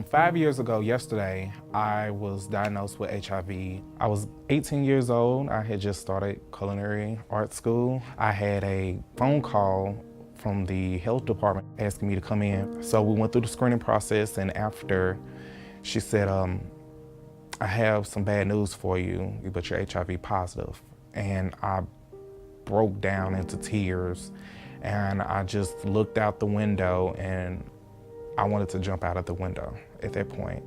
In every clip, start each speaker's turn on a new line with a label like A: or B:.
A: 5 years ago yesterday, I was diagnosed with HIV. I was 18 years old. I had just started culinary art school. I had a phone call from the health department asking me to come in. So we went through the screening process, and after, she said, I have some bad news for you, but you're HIV positive. And I broke down into tears, and I just looked out the window, and I wanted to jump out of the window at that point.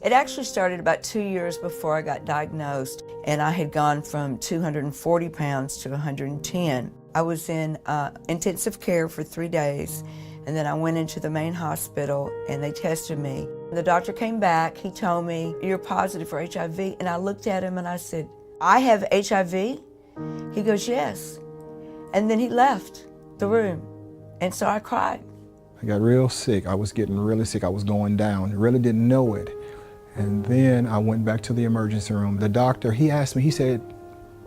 B: It actually started about 2 years before I got diagnosed, and I had gone from 240 pounds to 110. I was in intensive care for 3 days, and then I went into the main hospital and they tested me. The doctor came back, he told me, "You're positive for HIV," and I looked at him and I said, "I have HIV?" He goes, "Yes." And then he left the room, and so I cried.
C: I got real sick. I was getting really sick. I was going down. Really didn't know it. And then I went back to the emergency room. The doctor, he asked me, he said,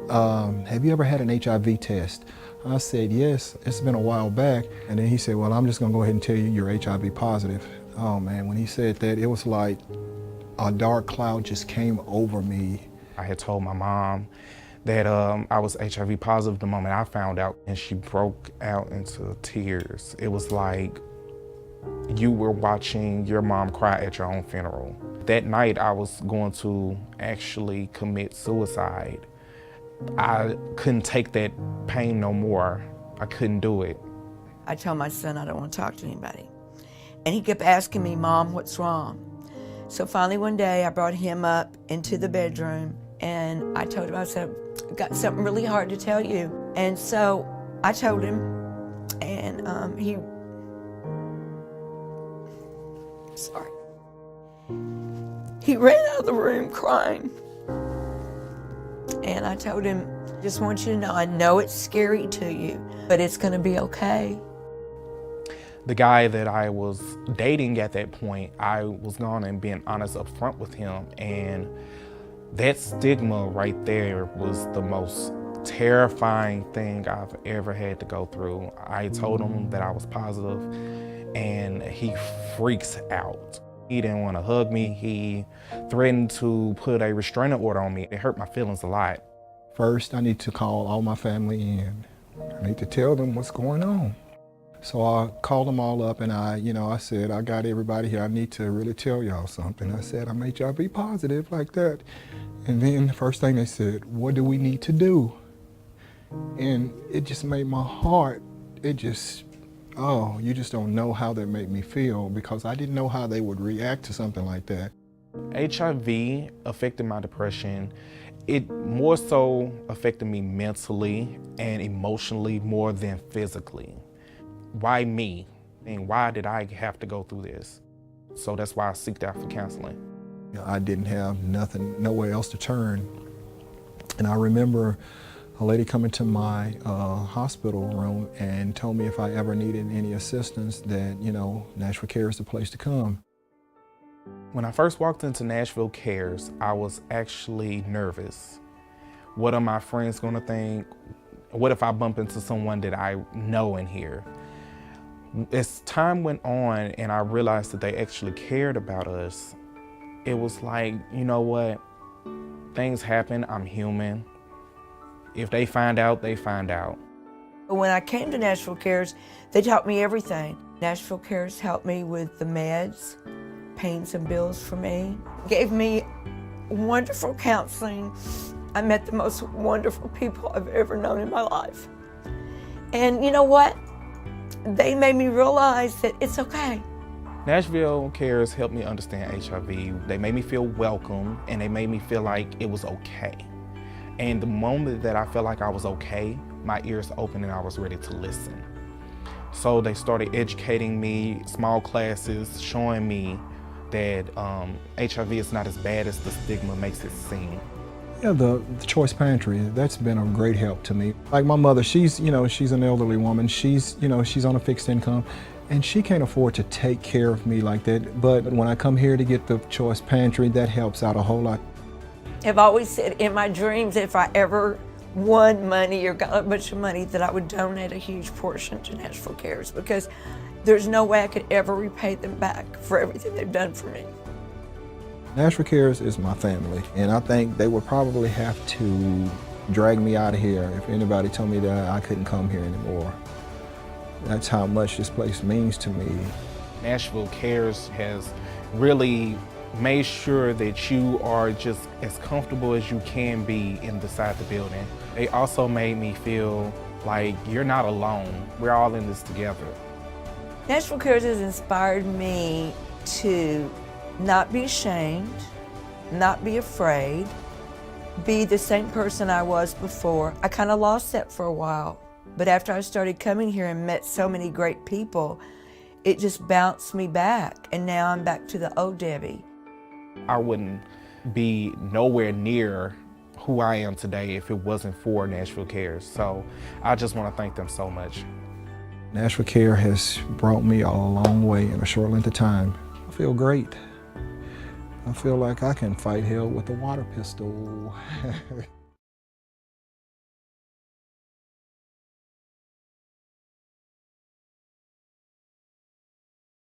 C: have you ever had an HIV test? I said, yes, it's been a while back. And then he said, well, I'm just gonna go ahead and tell you you're HIV positive. Oh man, when he said that, it was like a dark cloud just came over me.
A: I had told my mom that I was HIV positive the moment I found out, and she broke out into tears. It was like you were watching your mom cry at your own funeral. That night I was going to actually commit suicide. I couldn't take that pain no more. I couldn't do it.
B: I told my son I don't want to talk to anybody. And he kept asking me, "Mom, what's wrong?" So finally one day I brought him up into the bedroom and I told him, I said, "I've got something really hard to tell you." And so I told him, and he ran out of the room crying. And I told him, "Just want you to know, I know it's scary to you, but it's gonna be okay."
A: The guy that I was dating at that point, I was going and being honest up front with him, and that stigma right there was the most terrifying thing I've ever had to go through. I told him that I was positive, and he freaks out. He didn't want to hug me. He threatened to put a restraining order on me. It hurt my feelings a lot.
C: First, I need to call all my family in. I need to tell them what's going on. So I called them all up and I said, I got everybody here. I need to really tell y'all something. I said, I'm HIV positive like that. And then the first thing they said, what do we need to do? And it just made my heart, you just don't know how that made me feel, because I didn't know how they would react to something like that.
A: HIV affected my depression. It more so affected me mentally and emotionally more than physically. Why me? And why did I have to go through this? So that's why I seeked out for counseling.
C: I didn't have nothing, nowhere else to turn. And I remember a lady coming to my hospital room and told me if I ever needed any assistance that, Nashville Cares is the place to come.
A: When I first walked into Nashville Cares, I was actually nervous. What are my friends gonna think? What if I bump into someone that I know in here? As time went on and I realized that they actually cared about us, it was like, you know what? Things happen, I'm human. If they find out, they find out.
B: When I came to Nashville Cares, they taught me everything. Nashville Cares helped me with the meds, paying some bills for me, gave me wonderful counseling. I met the most wonderful people I've ever known in my life. And you know what? They made me realize that it's okay.
A: Nashville Cares helped me understand HIV. They made me feel welcome, and they made me feel like it was okay. And the moment that I felt like I was okay, my ears opened and I was ready to listen. So they started educating me, small classes, showing me that HIV is not as bad as the stigma makes it seem.
C: Yeah, the Choice Pantry, that's been a great help to me. Like my mother, she's an elderly woman. She's on a fixed income, and she can't afford to take care of me like that. But when I come here to get the Choice Pantry, that helps out a whole lot.
B: I've always said in my dreams, if I ever won money or got a bunch of money that I would donate a huge portion to Nashville Cares, because there's no way I could ever repay them back for everything they've done for me.
C: Nashville Cares is my family, and I think they would probably have to drag me out of here if anybody told me that I couldn't come here anymore. That's how much this place means to me.
A: Nashville Cares has really made sure that you are just as comfortable as you can be inside the building. They also made me feel like you're not alone. We're all in this together.
B: Nashville Cares has inspired me to not be ashamed, not be afraid, be the same person I was before. I kind of lost that for a while, but after I started coming here and met so many great people, it just bounced me back, and now I'm back to the old Debbie.
A: I wouldn't be nowhere near who I am today if it wasn't for Nashville Cares. So I just want to thank them so much.
C: Nashville Care has brought me a long way in a short length of time. I feel great. I feel like I can fight hell with a water pistol.